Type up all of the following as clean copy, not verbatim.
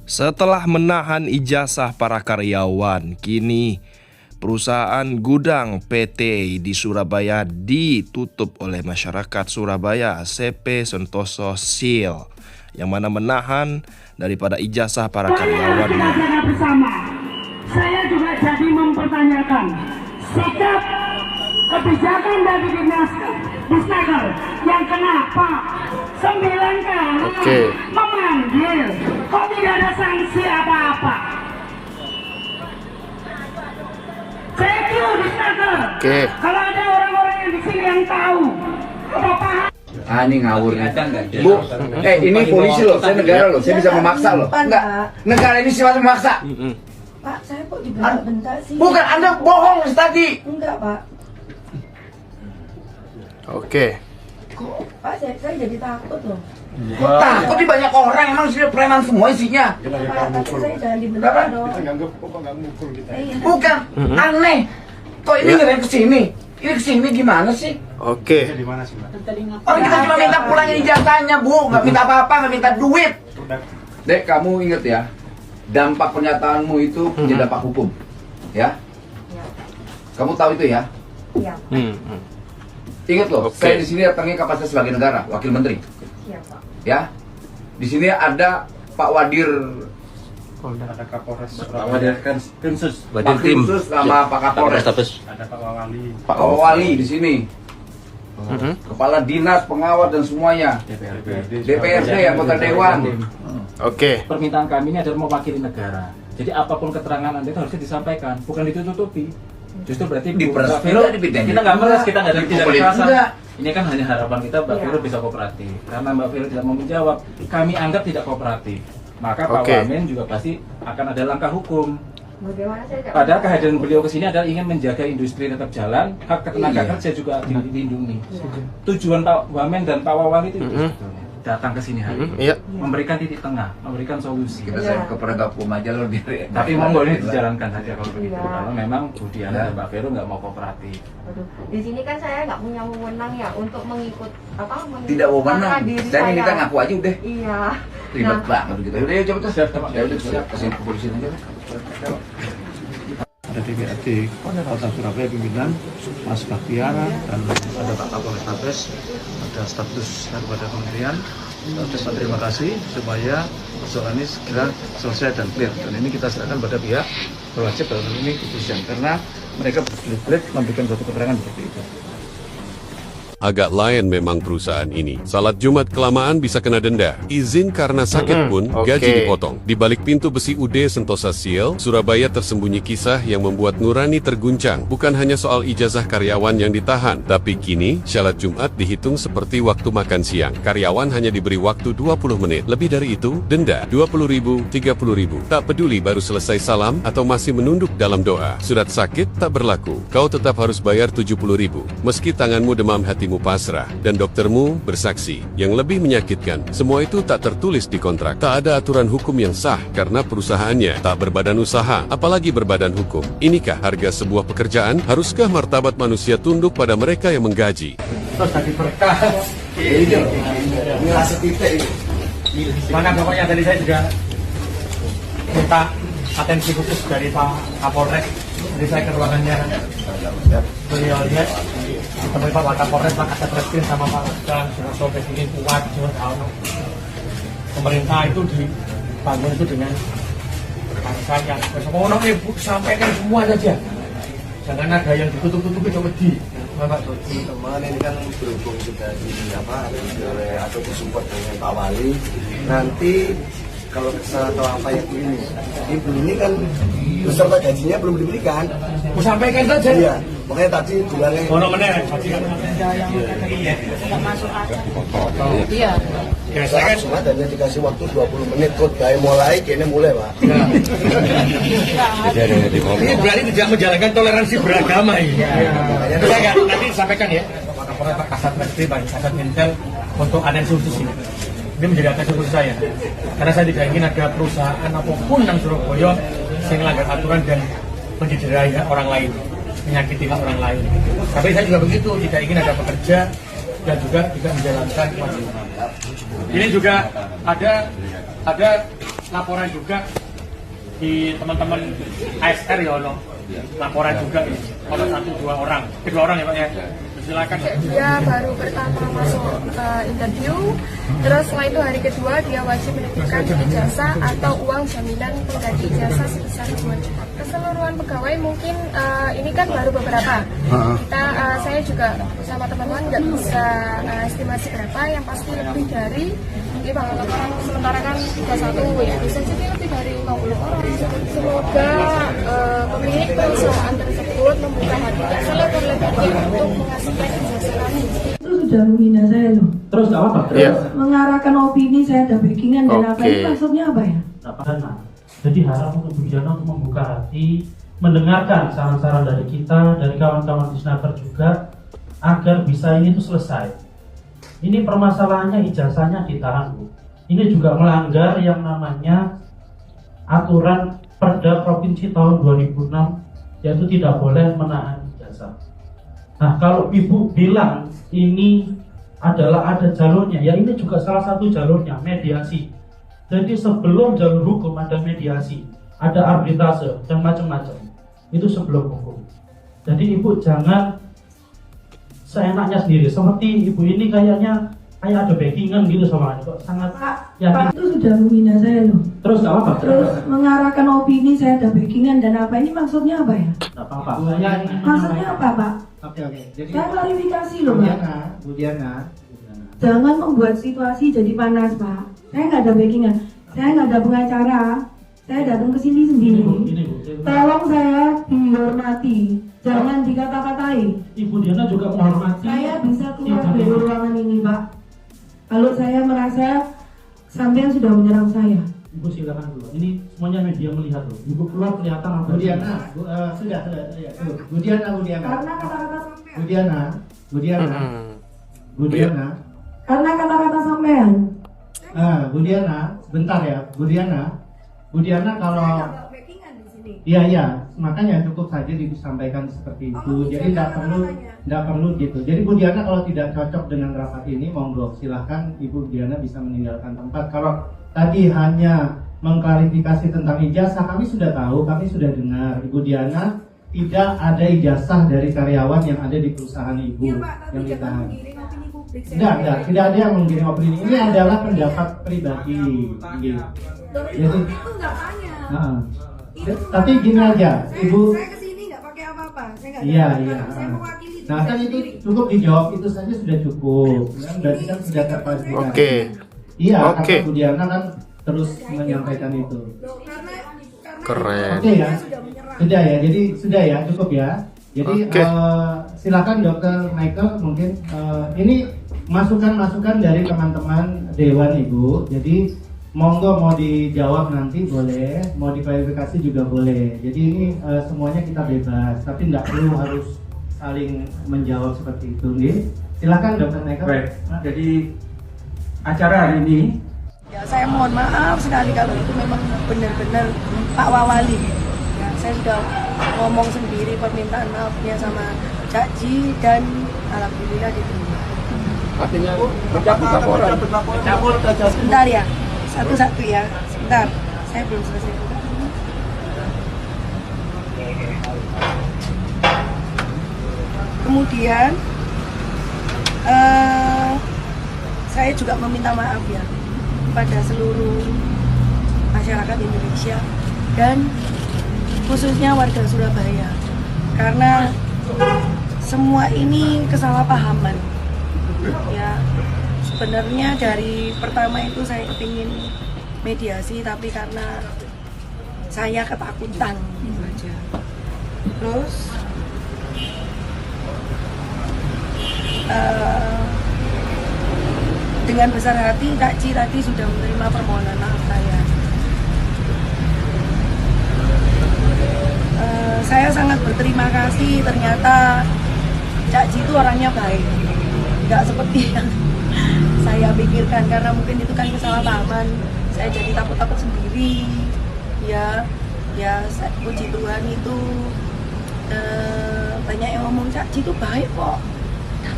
Setelah menahan ijazah para karyawan, kini perusahaan gudang PT di Surabaya ditutup oleh masyarakat Surabaya CP Sentosa Seal, yang mana menahan daripada ijazah para karyawannya. Bersama, saya juga jadi mempertanyakan sikap kebijakan dari Dinas Disnaker yang kenapa 9 kali memanggil, kok tidak ada sanksi apa-apa? Cek yuk Disnaker. Kalau ada orang-orang yang di sini yang tahu atau paham. Ini ngawur nih. Bu, ini polisi loh, saya negara loh, saya bisa memaksa loh. Enggak, negara ini sifatnya memaksa. Pak, saya kok dibentak-bentak sih? Bukan, Anda bohong tadi. Enggak, Pak. Kok, Pak, saya jadi takut loh. Takut di banyak orang, emang sudah preman semua isinya. Pak, tapi saya jangan dibentak dong. Iya. Bukan, aneh. Kok ini nggak kesini? Ini kesini gimana sih? Orang kita cuma minta pulangin ijazahnya, Bu. Nggak minta apa-apa, nggak minta duit. Dek, kamu inget ya, dampak pernyataanmu itu punya dampak hukum, ya? Kamu tahu itu ya? Iya, Pak. Ingat loh, saya di sini datangnya kapasitas sebagai negara, wakil menteri. Iya, Pak. Ya, di sini ada Pak Wadir, Ada Kapolres, Pak Wadir Krimsus, Pak Krimsus sama Pak Kapolres, ada Pak Wawali, Pak Wawali di sini, Kepala Dinas, pengawas dan semuanya, DPRD, anggota Dewan. Permintaan kami ini adalah mewakili negara. Jadi apapun keterangan Anda itu harusnya disampaikan, bukan ditutupi. Justru berarti Diperas, Mbak Vero, dipidana. kita nggak meres, kita nggak ada tidak Dipukulin kekerasan. enggak. Ini kan hanya harapan kita Mbak Vero bisa kooperatif. Karena Mbak Vero tidak mau menjawab, kami anggap tidak kooperatif. Maka Pak Wamen juga pasti akan ada langkah hukum. Bagaimana saya nggak Padahal tahu? kehadiran beliau ke sini adalah ingin menjaga industri tetap jalan, hak tenaga kerja juga dilindungi. Tujuan Pak Wamen dan Pak Wawali itu sebetulnya datang ke sini hari ini, memberikan titik tengah, memberikan solusi. Kita saya ke penegak hukum aja loh biar. Tapi monggo ini dijalankan saja kalau begitu. Kalau memang Budi Ana dan Mbak Vero nggak mau kooperatif. Aduh, di sini kan saya nggak punya wewenang ya untuk mengikut Tidak mau menang. Dan ini kita ngaku aja udah. Iya. Ribet banget gitu. Udah yuk cepet siap. Ya udah siap, kasih ke polisi aja. ada DPRD Kota Surabaya pimpinan Mas Baktiara, dan ada Pak Kapolres Tabes, ada status daripada kementerian. Terima terima kasih supaya persoalan ini segera selesai dan clear. Dan ini kita serahkan pada pihak berwajib dalam ini kepolisian karena mereka berbelit-belit memberikan suatu keterangan seperti itu. Agak lain memang perusahaan ini. Salat Jumat kelamaan bisa kena denda. Izin karena sakit pun gaji dipotong. Di balik pintu besi UD Sentosa Seal, Surabaya tersembunyi kisah yang membuat nurani terguncang. Bukan hanya soal ijazah karyawan yang ditahan, tapi kini salat Jumat dihitung seperti waktu makan siang. Karyawan hanya diberi waktu 20 menit. Lebih dari itu, denda 20.000, 30.000. Tak peduli baru selesai salam atau masih menunduk dalam doa. Surat sakit tak berlaku. Kau tetap harus bayar 70.000. Meski tanganmu demam, hatimu pasrah, dan doktermu bersaksi. Yang lebih menyakitkan, semua itu tak tertulis di kontrak. Tak ada aturan hukum yang sah karena perusahaannya tak berbadan usaha, apalagi berbadan hukum. Inikah harga sebuah pekerjaan? Haruskah martabat manusia tunduk pada mereka yang menggaji? Terus tadi berkah. Ini rasa titik. Mana pokoknya tadi saya juga minta atensi khusus dari Pak Kapolres. Jadi saya ke ruangannya, beliau lihat ditemui Pak Kapolres, Pak Kasat Reskrim sama Pak Udang, Sobat ini kuat, pemerintah itu dibangun itu dengan saya. Semua orang ibu sampaikan semua saja, jangan ada yang ditutup-tutupi coba di. Bapak teman-teman ini kan berhubung sudah oleh atau disupport dengan Pak Wali, nanti kalau kesalahan atau apa yang ini kan beserta gajinya belum diberikan. mau sampaikan saja. Iya, makanya tadi bilangnya Iya. ya saya kan cuma hanya dikasih waktu 20 menit kok dari mulai kayaknya mulai Pak. ini berarti tidak menjalankan toleransi beragama ini. Saya nanti sampaikan ya Pak Kapolres, Pak Kasat Reskrim, Pak Kasat Intel untuk atensi khusus ini. Ini menjadi atensi khusus saya karena saya tidak ingin ada perusahaan apapun yang Surabaya yang melanggar aturan dan mencederai orang lain, menyakiti hak orang lain. Tapi saya juga begitu, tidak ingin ada pekerja dan juga tidak menjalankan kewajiban. Ini juga ada laporan juga di teman-teman ASR ya ono. Laporan juga ya. Ono 1-2 orang, 3 orang ya Pak ya. Silakan. Dia baru pertama masuk interview, terus setelah itu hari kedua dia wajib menitipkan ijazah atau uang jaminan pengganti ijazah sebesar 2 juta. Keseluruhan pegawai mungkin ini kan baru beberapa. Saya juga sama teman-teman nggak bisa estimasi berapa, yang pasti lebih dari ini Bang laporan sementara kan 31 ya, bisa jadi lebih dari 50 orang. Semoga pemilik perusahaan tersebut membuka hatinya selebar-lebarnya untuk menghasilkan ijazah lagi. Itu sudah menghina saya loh. Terus nggak apa-apa. Mengarahkan opini saya ada backingan dan apa ini maksudnya apa ya? Jadi harap untuk Bu Diana untuk membuka hati, mendengarkan saran-saran dari kita, dari kawan-kawan Disnaker juga, agar bisa ini tuh selesai. Ini permasalahannya ijazahnya ditahan Bu. Ini juga melanggar yang namanya aturan Perda Provinsi tahun 2006, yaitu tidak boleh menahan ijazah. Nah kalau Ibu bilang ini adalah ada jalurnya, ya ini juga salah satu jalurnya, mediasi. Jadi sebelum jalur hukum ada mediasi, ada arbitrase dan macam-macam. Itu sebelum hukum. Jadi Ibu jangan seenaknya sendiri. Seperti Ibu ini kayaknya kayak ada backingan gitu sama kok sangat Pak itu sudah menghina saya loh. Terus nggak apa-apa. Terus mengarahkan opini saya ada backingan dan apa ini maksudnya apa ya? Nggak apa-apa. Maksudnya apa Pak? Oke. Jadi Saya klarifikasi loh Pak. Bu Diana. Jangan membuat situasi jadi panas Pak. Saya nggak ada backingan, saya nggak ada pengacara. Saya datang ke sini sendiri. Tolong saya dihormati, jangan dikata-katai. Ibu Diana juga menghormati. Saya bisa keluar dari ruangan ini Pak. Kalau saya merasa sampean sudah menyerang saya. Ibu silakan dulu. Ini semuanya media melihat loh. Ibu keluar kelihatan apa? Bu Diana, sudah. Bu Diana. Karena kata-kata sampean. Bu Diana. Karena kata-kata sampean. Bu Diana, bentar ya, Bu Diana kalau iya, makanya cukup saja disampaikan seperti itu. Jadi tidak perlu gitu. Jadi Bu Diana kalau tidak cocok dengan rapat ini, monggo silahkan Ibu Diana bisa meninggalkan tempat. Kalau tadi hanya mengklarifikasi tentang ijazah, kami sudah tahu, kami sudah dengar. Ibu Diana tidak ada ijazah dari karyawan yang ada di perusahaan Ibu yang ditahan. Tidak ada yang menggiring opini. Ini adalah pendapat pribadi. Jadi, tapi gini aja, Ibu. Saya kesini nggak pakai apa-apa. Iya. Nah kan itu cukup dijawab, itu saja sudah cukup. Berarti kan sudah terpastikan. Iya, kata Bu Diana kan terus menyampaikan itu. Keren. Oke ya, sudah ya. Jadi sudah ya, cukup ya. Jadi silakan Dr. Michael mungkin ini masukan-masukan dari teman-teman Dewan Ibu. Jadi monggo mau dijawab nanti boleh, mau diklarifikasi juga boleh. Jadi ini semuanya kita bebas, tapi tidak perlu harus saling menjawab seperti itu. Nih, silakan Dr. Michael. Baik. Jadi acara hari ini. Ya saya mohon maaf sekali kalau itu memang benar-benar Pak Wawali. Ya, saya sudah ngomong sendiri permintaan maafnya sama Cak Ji dan alhamdulillah diterima. Artinya mencabut laporan. Sebentar ya, satu-satu ya, sebentar. Saya belum selesai. Kemudian saya juga meminta maaf ya kepada seluruh masyarakat Indonesia dan khususnya warga Surabaya karena semua ini kesalahpahaman ya. Sebenarnya dari pertama itu saya kepingin mediasi tapi karena saya ketakutan gitu aja. Terus dengan besar hati Kak Ci tadi sudah menerima permohonan maaf saya. Saya sangat berterima kasih, ternyata Cak Ci itu orangnya baik, nggak seperti yang saya pikirkan karena mungkin itu kan kesalahpahaman. Saya jadi takut-takut sendiri. Ya puji Tuhan itu banyak yang ngomong Cak Ci itu baik kok.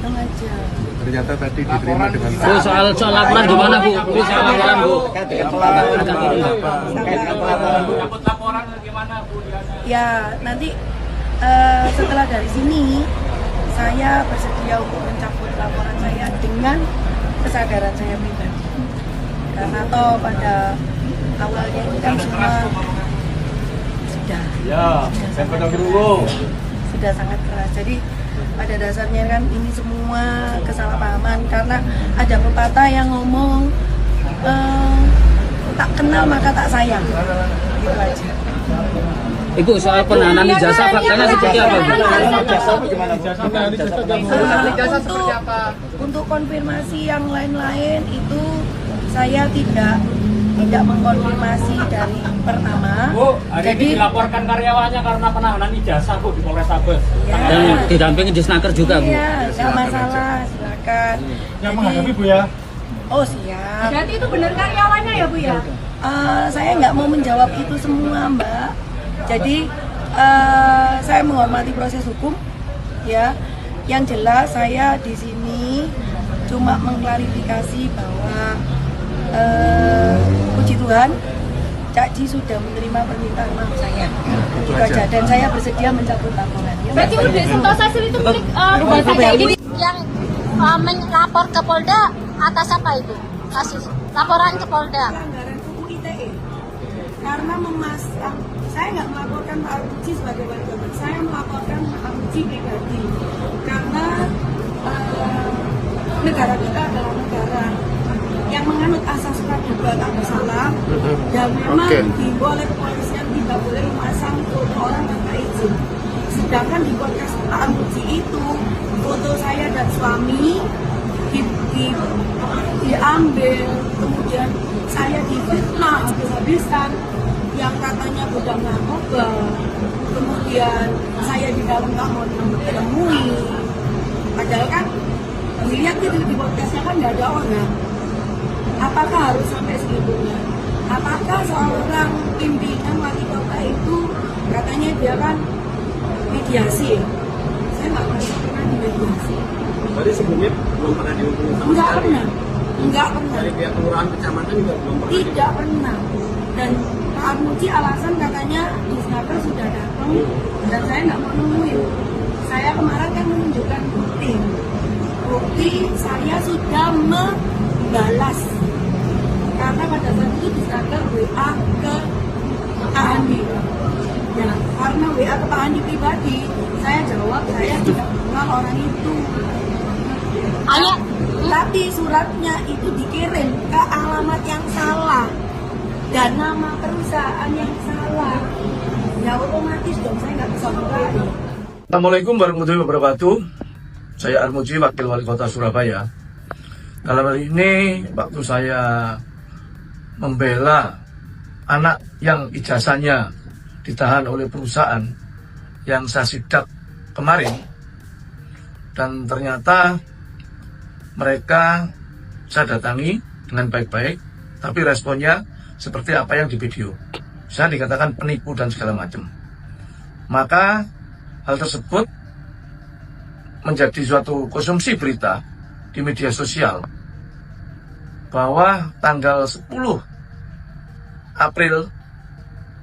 setengah jam. Ternyata tadi diterima dengan Bu, soal laporan gimana Bu? Soal laporan Bu. Laporan gimana Bu? Ya, nanti setelah dari sini saya bersedia untuk mencabut laporan saya dengan kesadaran saya pribadi. Karena toh pada awalnya ini kan semua sudah sangat keras. Jadi pada dasarnya kan ini semua kesalahpahaman karena ada pepatah yang ngomong tak kenal maka tak sayang. Gitu aja. Ibu, soal penahanan ijazah faktanya seperti apa Bu? Untuk konfirmasi yang lain-lain itu saya tidak mengkonfirmasi dari pertama. Bu, jadi dilaporkan karyawannya karena penahanan ijazah Bu di Polrestabes. Ya. Dan didampingi di Snaker juga Bu? Iya, nggak masalah, silakan. Yang menghadapi Bu ya? Oh siap. Berarti itu benar karyawannya ya Bu ya? Saya nggak mau menjawab itu semua Mbak. Jadi saya menghormati proses hukum, ya. Yang jelas saya di sini cuma mengklarifikasi bahwa puji Tuhan, Cak Ji sudah menerima permintaan maaf saya. Itu aja. Dan saya bersedia mencabut laporan. Ya, Berarti udah Sentosa itu milik rumah saya ini. Yang melapor ke Polda atas apa itu kasus? Laporan ke Polda. Pelanggaran UU ITE karena memasang. Saya nggak melaporkan Pak Armuji sebagai warga, saya melaporkan Pak Armuji pribadi karena negara kita adalah negara yang menganut asas praduga tak bersalah dan memang diimbau oleh kepolisian tidak boleh memasang foto orang tanpa izin. Sedangkan di podcast Pak Armuji itu foto saya dan suami diambil, kemudian saya difitnah habis-habisan yang katanya gudang narkoba, kemudian saya di dalam nggak mau ditemui, padahal kan dilihat di podcastnya kan nggak ada orang. Apakah harus sampai segitunya? Apakah seorang pimpinan wali kota itu katanya dia kan mediasi? Saya nggak pernah dimediasi. Berarti sebelumnya belum pernah dihubungi sama sekali? Nggak pernah. Dari pihak kelurahan kecamatan juga belum pernah? Tidak pernah. Dan Pak Armuji alasan katanya di Snaker sudah datang dan saya nggak mau nemuin. Saya kemarin kan menunjukkan bukti saya sudah membalas karena pada saat itu di Snaker WA ke Pak Andi. Ya, karena WA ke Pak Andi pribadi, saya jawab saya tidak kenal orang itu. Tapi suratnya itu dikirim ke alamat yang salah dan nama perusahaan yang salah. Ya otomatis dong saya nggak bisa berani. Assalamualaikum warahmatullahi wabarakatuh. Saya Armuji, Wakil Wali Kota Surabaya. Dalam hal ini waktu saya membela anak yang ijazahnya ditahan oleh perusahaan yang saya sidak kemarin, dan ternyata mereka saya datangi dengan baik-baik, tapi responnya seperti apa yang di video. Saya dikatakan penipu dan segala macam. Maka hal tersebut menjadi suatu konsumsi berita di media sosial bahwa tanggal 10 April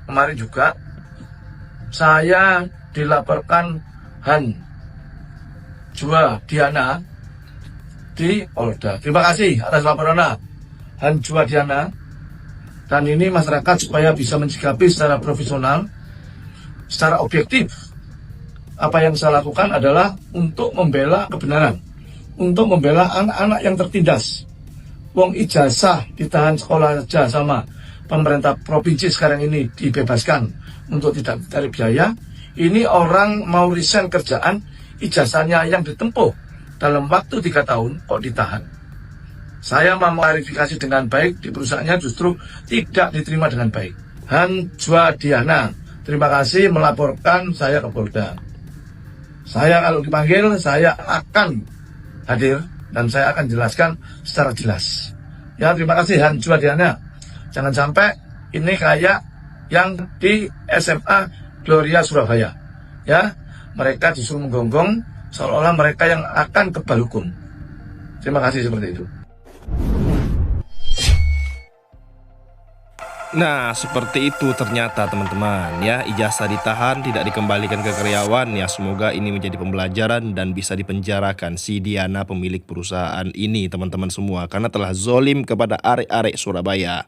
kemarin juga saya dilaporkan Han Jua Diana di Polda. Terima kasih atas laporannya Han Jua Diana. Dan ini masyarakat supaya bisa menyikapi secara profesional, secara objektif. Apa yang saya lakukan adalah untuk membela kebenaran, untuk membela anak-anak yang tertindas. Wong ijazah ditahan sekolah saja sama pemerintah provinsi sekarang ini dibebaskan untuk tidak mencari biaya. Ini orang mau resign kerjaan, ijazahnya yang ditempuh dalam waktu 3 tahun kok ditahan. Saya mau klarifikasi dengan baik, di perusahaannya justru tidak diterima dengan baik. Han Jua Diana, terima kasih melaporkan saya ke Polda. Saya kalau dipanggil, saya akan hadir dan saya akan jelaskan secara jelas. Ya, terima kasih Han Jua Diana. Jangan sampai ini kayak yang di SMA Gloria Surabaya. Ya, mereka disuruh menggonggong seolah-olah mereka yang akan kebal hukum. Terima kasih, seperti itu. Nah, seperti itu ternyata teman-teman ya, ijazah ditahan, tidak dikembalikan ke karyawan ya. Semoga ini menjadi pembelajaran dan bisa dipenjarakan si Diana pemilik perusahaan ini teman-teman semua, karena telah zolim kepada arek-arek Surabaya.